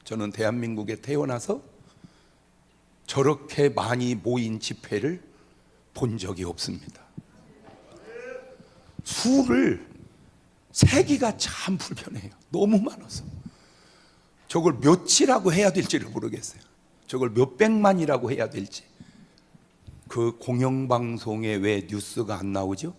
저는 대한민국에 태어나서 저렇게 많이 모인 집회를 본 적이 없습니다. 수를 세기가 참 불편해요. 너무 많아서 저걸 몇이라고 해야 될지를 모르겠어요. 저걸 몇백만이라고 해야 될지. 그 공영방송에 왜 뉴스가 안 나오죠?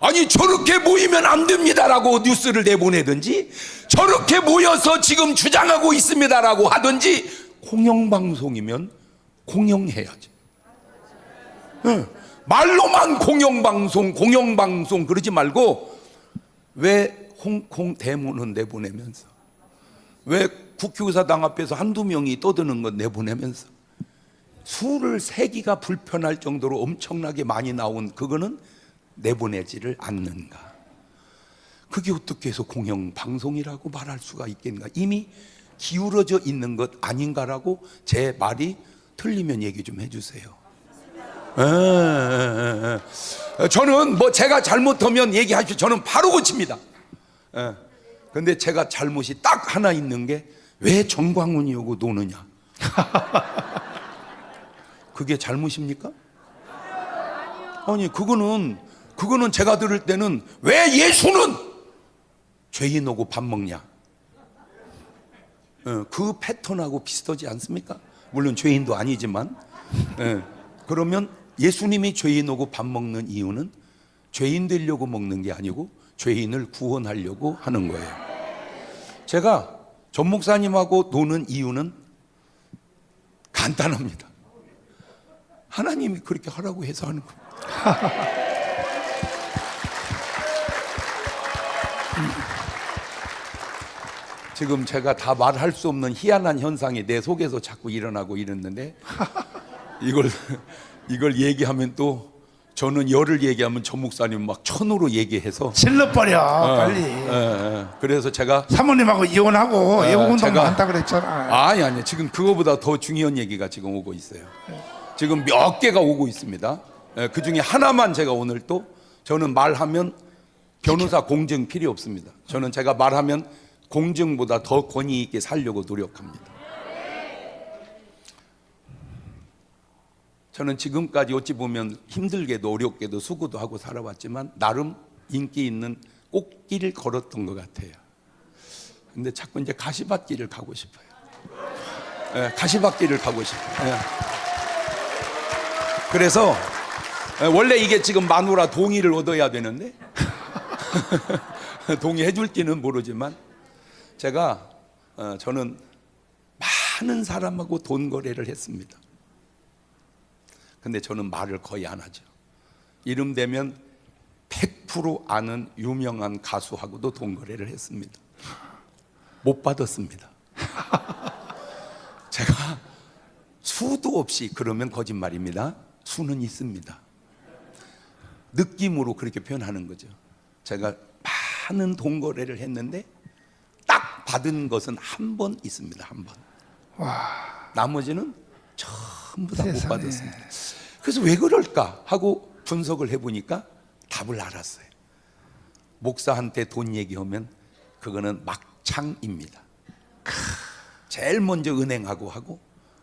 아니 저렇게 모이면 안 됩니다라고 뉴스를 내보내든지, 저렇게 모여서 지금 주장하고 있습니다라고 하든지, 공영방송이면 공영해야지. 말로만 공영방송 그러지 말고, 왜 홍콩 대문은 내보내면서, 왜 국회의사당 앞에서 한두 명이 떠드는 건 내보내면서, 수를 세기가 불편할 정도로 엄청나게 많이 나온 그거는 내보내지를 않는가? 그게 어떻게 해서 공영방송이라고 말할 수가 있겠는가? 이미 기울어져 있는 것 아닌가라고, 제 말이 틀리면 얘기 좀 해주세요. 저는 뭐 제가 잘못하면 얘기하십시오. 저는 바로 고칩니다. 근데 제가 잘못이 딱 하나 있는 게, 왜 정광훈이 오고 노느냐? 그게 잘못입니까? 아니 그거는 제가 들을 때는, 왜 예수는 죄인 오고 밥 먹냐? 그 패턴하고 비슷하지 않습니까? 물론 죄인도 아니지만. 그러면 예수님이 죄인 오고 밥 먹는 이유는 죄인 되려고 먹는 게 아니고 죄인을 구원하려고 하는 거예요. 제가 전 목사님하고 노는 이유는 간단합니다. 하나님이 그렇게 하라고 해서 하는 거예요. 지금 제가 다 말할 수 없는 희한한 현상이 내 속에서 자꾸 일어나고 이랬는데, 이걸 얘기하면 또, 저는 열을 얘기하면 전 목사님 막 천으로 얘기해서 질러버려 빨리. 그래서 제가 사모님하고 이혼하고 애국운동도 한다 그랬잖아. 아니 지금 그거보다 더 중요한 얘기가 지금 오고 있어요. 지금 몇 개가 오고 있습니다. 그 중에 하나만 제가 오늘, 또 저는 말하면 변호사 공증 필요 없습니다. 저는 제가 말하면 공증보다 더 권위 있게 살려고 노력합니다. 저는 지금까지 어찌 보면 힘들게도 어렵게도 수고도 하고 살아왔지만, 나름 인기 있는 꽃길을 걸었던 것 같아요. 근데 자꾸 이제 가시밭길을 가고 싶어요. 가시밭길을 가고 싶어요. 그래서 원래 이게 지금 마누라 동의를 얻어야 되는데 동의해 줄지는 모르지만, 저는 많은 사람하고 돈 거래를 했습니다. 근데 저는 말을 거의 안 하죠. 이름 되면 100% 아는 유명한 가수하고도 돈 거래를 했습니다. 못 받았습니다. 제가 수도 없이, 그러면 거짓말입니다. 수는 있습니다. 느낌으로 그렇게 표현하는 거죠. 제가 많은 돈 거래를 했는데 딱 받은 것은 한 번 있습니다. 한 번. 나머지는 전부 다 못 받았습니다. 그래서 왜 그럴까 하고 분석을 해보니까 답을 알았어요. 목사한테 돈 얘기하면 그거는 막창입니다. 제일 먼저 은행하고 하고,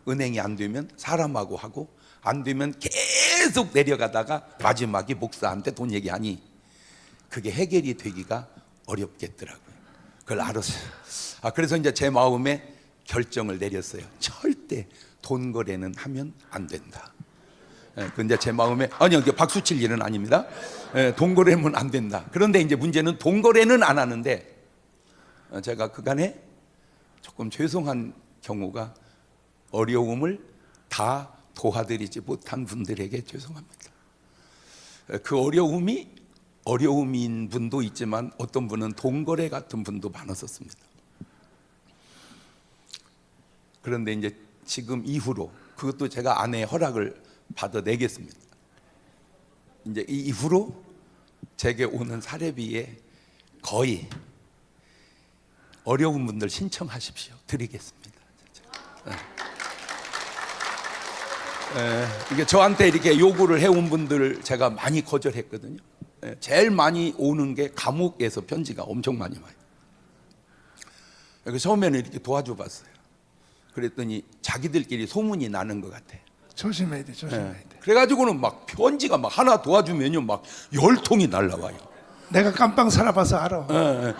은행이 안 되면 사람하고 하고, 안 되면 계속 내려가다가 마지막에 목사한테 돈 얘기하니, 그게 해결이 되기가 어렵겠더라고요. 그걸 알았어요. 그래서 이제 제 마음에 결정을 내렸어요. 절대 돈 거래는 하면 안 된다. 근데 제 마음에, 아니요, 박수 칠 일은 아닙니다. 돈 거래는 안 된다. 그런데 이제 문제는 돈 거래는 안 하는데, 제가 그간에 조금 죄송한 경우가, 어려움을 다 도와드리지 못한 분들에게 죄송합니다. 그 어려움인 분도 있지만, 어떤 분은 돈 거래 같은 분도 많았었습니다. 그런데 이제 지금 이후로, 그것도 제가 아내의 허락을 받아내겠습니다. 이제 이 이후로 제게 오는 사례비에 거의, 어려운 분들 신청하십시오. 드리겠습니다. 이게 저한테 이렇게 요구를 해온 분들 제가 많이 거절했거든요. 제일 많이 오는 게 감옥에서 편지가 엄청 많이 와요. 처음에는 이렇게 도와줘 봤어요. 그랬더니 자기들끼리 소문이 나는 것 같아. 조심해야 돼, 조심해야 돼. 그래가지고는 막 편지가 막 하나 도와주면요 막 10통이 날라와요. 내가 깜빵 살아봐서 알아.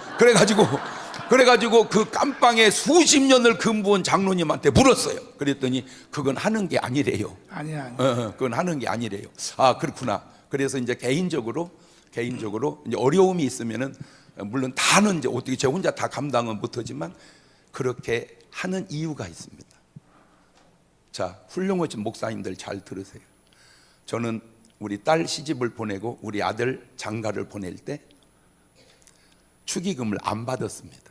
그래가지고 그 깜빵에 수십 년을 근무한 장로님한테 물었어요. 그랬더니 그건 하는 게 아니래요. 아니야. 그건 하는 게 아니래요. 아, 그렇구나. 그래서 이제 개인적으로 이제 어려움이 있으면은 물론 다는 이제 어떻게 제 혼자 다 감당은 못하지만 그렇게 하는 이유가 있습니다. 자, 훌륭하신 목사님들 잘 들으세요. 저는 우리 딸 시집을 보내고 우리 아들 장가를 보낼 때 축의금을 안 받았습니다.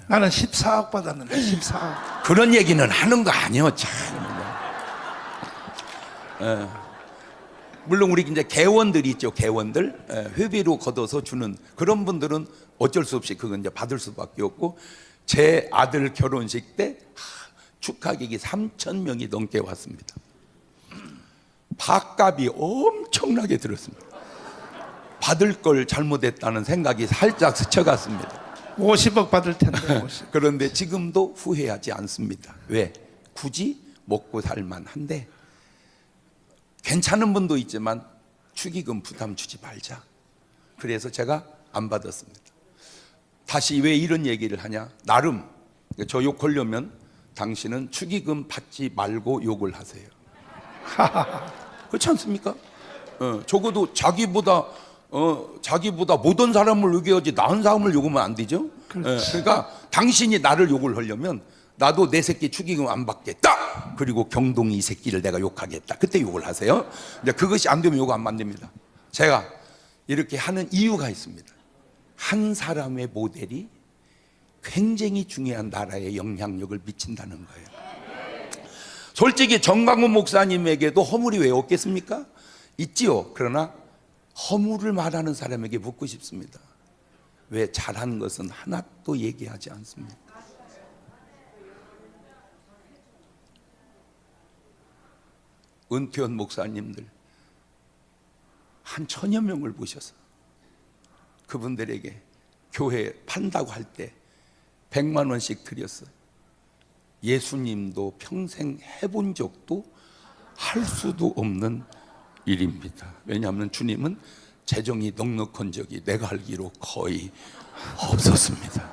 나는 14억 받았는데 14억. 그런 얘기는 하는 거 아니에요. 참. 물론 우리 이제 개원들이 있죠. 개원들 회비로 걷어서 주는 그런 분들은 어쩔 수 없이 그건 이제 받을 수밖에 없고, 제 아들 결혼식 때 축하객이 3,000명이 넘게 왔습니다. 밥값이 엄청나게 들었습니다. 받을 걸 잘못했다는 생각이 살짝 스쳐갔습니다. 50억 받을 텐데 50. 그런데 지금도 후회하지 않습니다. 왜? 굳이 먹고 살만한데 괜찮은 분도 있지만 축의금 부담 주지 말자. 그래서 제가 안 받았습니다. 다시 왜 이런 얘기를 하냐? 나름 저 욕하려면 당신은 축의금 받지 말고 욕을 하세요. 그렇지 않습니까? 적어도 자기보다 못한 사람을 욕해야지 나은 사람을 욕하면 안 되죠. 그러니까 당신이 나를 욕을 하려면 나도 내 새끼 축의금 안 받겠다. 그리고 경동이 새끼를 내가 욕하겠다. 그때 욕을 하세요. 근데 그것이 안 되면 욕 안 만듭니다. 제가 이렇게 하는 이유가 있습니다. 한 사람의 모델이 굉장히 중요한 나라에 영향력을 미친다는 거예요. 솔직히 정광훈 목사님에게도 허물이 왜 없겠습니까? 있지요. 그러나 허물을 말하는 사람에게 묻고 싶습니다. 왜 잘한 것은 하나도 얘기하지 않습니까? 은퇴한 목사님들 한 1,000여 명을 모셔서 그분들에게 교회 판다고 할 때 100만 원씩 드렸어요. 예수님도 평생 해본 적도 할 수도 없는 일입니다. 왜냐하면 주님은 재정이 넉넉한 적이 내가 알기로 거의 없었습니다.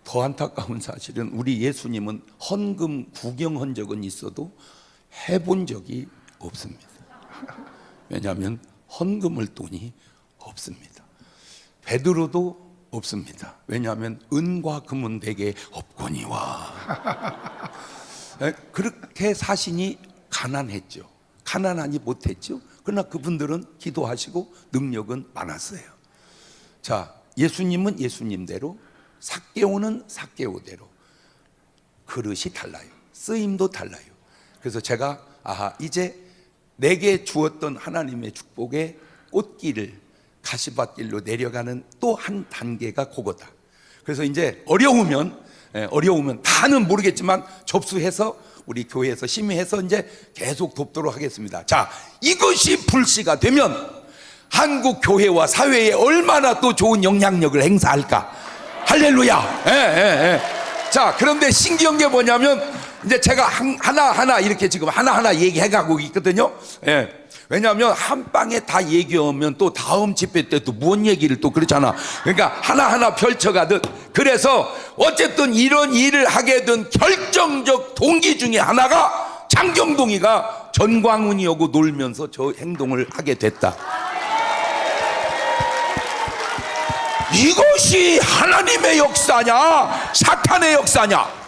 더 안타까운 사실은 우리 예수님은 헌금 구경한 적은 있어도 해본 적이 없습니다. 왜냐하면 헌금을 돈이 없습니다. 베드로도 없습니다. 왜냐하면 은과 금은 내게 없거니와. 그렇게 사신이 가난했죠. 가난하니 못했죠. 그러나 그분들은 기도하시고 능력은 많았어요. 자, 예수님은 예수님대로, 삭개오는 삭개오대로 그릇이 달라요. 쓰임도 달라요. 그래서 제가 이제 내게 주었던 하나님의 축복의 꽃길을 가시밭길로 내려가는 또 한 단계가 그거다. 그래서 이제 어려우면 다는 모르겠지만 접수해서 우리 교회에서 심의해서 이제 계속 돕도록 하겠습니다. 자, 이것이 불씨가 되면 한국 교회와 사회에 얼마나 또 좋은 영향력을 행사할까. 할렐루야. 자, 그런데 신기한 게 뭐냐면 이제 제가 하나하나 이렇게 지금 하나하나 얘기해가고 있거든요. 왜냐하면 한 방에 다 얘기하면 또 다음 집회 때 또 무슨 얘기를 또 그렇잖아. 그러니까 하나하나 펼쳐가듯. 그래서 어쨌든 이런 일을 하게 된 결정적 동기 중에 하나가 장경동이가 전광훈이하고 놀면서 저 행동을 하게 됐다. 이것이 하나님의 역사냐 사탄의 역사냐?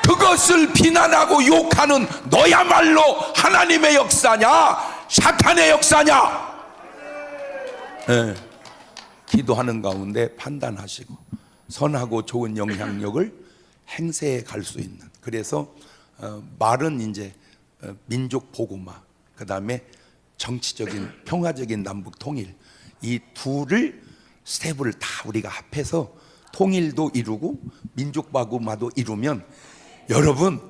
그것을 비난하고 욕하는 너야말로 하나님의 역사냐 사탄의 역사냐? 기도하는 가운데 판단하시고 선하고 좋은 영향력을 행세해 갈 수 있는. 그래서 말은 이제 민족 보고마, 그 다음에 정치적인 평화적인 남북 통일, 이 둘을 스텝을 다 우리가 합해서 통일도 이루고 민족 보고마도 이루면, 여러분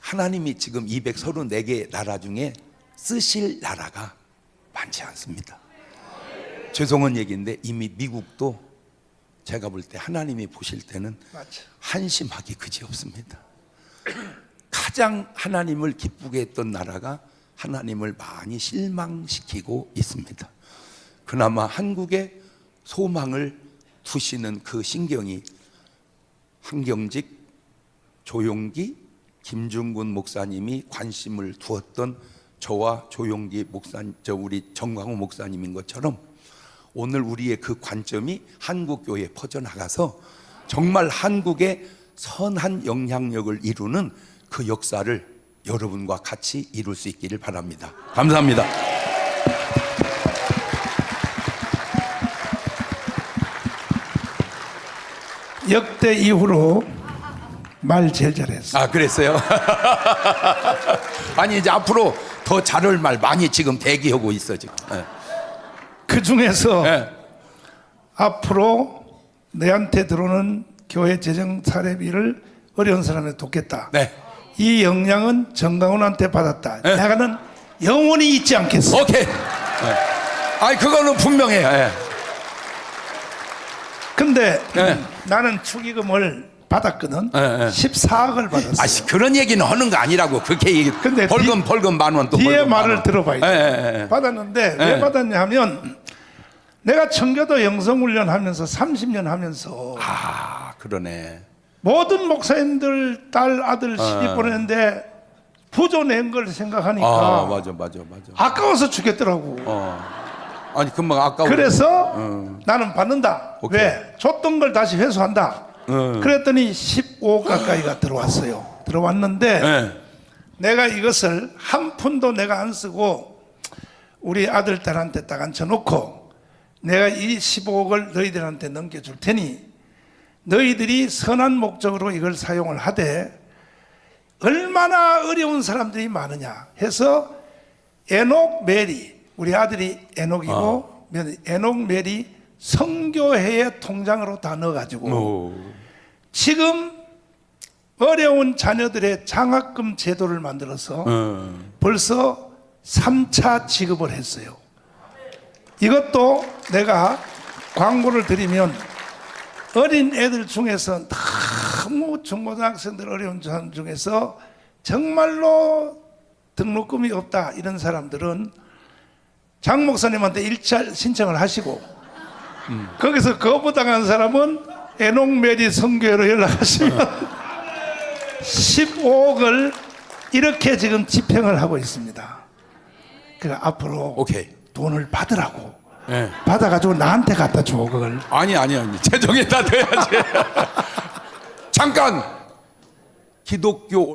하나님이 지금 234개 나라 중에 쓰실 나라가 많지 않습니다. 죄송한 얘기인데 이미 미국도 제가 볼 때 하나님이 보실 때는 맞죠. 한심하기 그지없습니다. 가장 하나님을 기쁘게 했던 나라가 하나님을 많이 실망시키고 있습니다. 그나마 한국에 소망을 두시는 그 신경이 한경직, 조용기, 김중근 목사님이 관심을 두었던 저와 조용기 목사님, 우리 정광호 목사님인 것처럼 오늘 우리의 그 관점이 한국 교회에 퍼져나가서 정말 한국에 선한 영향력을 이루는 그 역사를 여러분과 같이 이룰 수 있기를 바랍니다. 감사합니다. 역대 이후로 말 제일 잘했어. 아, 그랬어요? 아니, 이제 앞으로 더 잘할 말 많이 지금 대기하고 있어 지금. 네. 그 중에서 네. 앞으로 내한테 들어오는 교회 재정 사례비를 어려운 사람에 돕겠다. 네. 이 영향은 정강훈한테 받았다. 내가는 영원히 잊지 않겠어. 오케이. 네. 아니, 그거는 분명해요. 네. 근데 나는 축의금을 받았거든. 14억을 받았어. 아, 그런 얘기는 하는 거 아니라고. 그렇게 얘기. 근데 벌금 10,000원 또. 뒤에 벌금 말을 10,000원. 들어봐야 돼. 받았는데 왜 받았냐 하면 내가 청교도 영성훈련 하면서 30년 하면서 아, 그러네. 모든 목사님들 딸 아들 시집 보내는데 부조 낸 걸 생각하니까 아, 맞아. 아까워서 죽겠더라고. 아니, 금방 아까워. 그래서 나는 받는다. 오케이. 왜? 줬던 걸 다시 회수한다. 그랬더니 15 가까이가 들어왔어요. 들어왔는데 네. 내가 이것을 한 푼도 내가 안 쓰고 우리 아들 딸한테 딱 앉혀놓고 내가 이 15억을 너희들한테 넘겨줄 테니 너희들이 선한 목적으로 이걸 사용을 하되 얼마나 어려운 사람들이 많으냐 해서 에녹 메리, 우리 아들이 에녹이고 에녹 메리 선교회의 통장으로 다 넣어가지고 지금 어려운 자녀들의 장학금 제도를 만들어서 벌써 3차 지급을 했어요. 이것도 내가 광고를 드리면 어린 애들 중에서 너무 중고등학생들 어려운 사람 중에서 정말로 등록금이 없다 이런 사람들은 장 목사님한테 일차 신청을 하시고 거기서 거부당한 사람은 에녹메리 선교회로 연락하시면 15억을 이렇게 지금 집행을 하고 있습니다. 그러니까 앞으로 오케이. 돈을 받으라고. 네. 받아가지고 나한테 갖다 줘 그걸. 아니. 재정에다 넣어야지. 잠깐. 기독교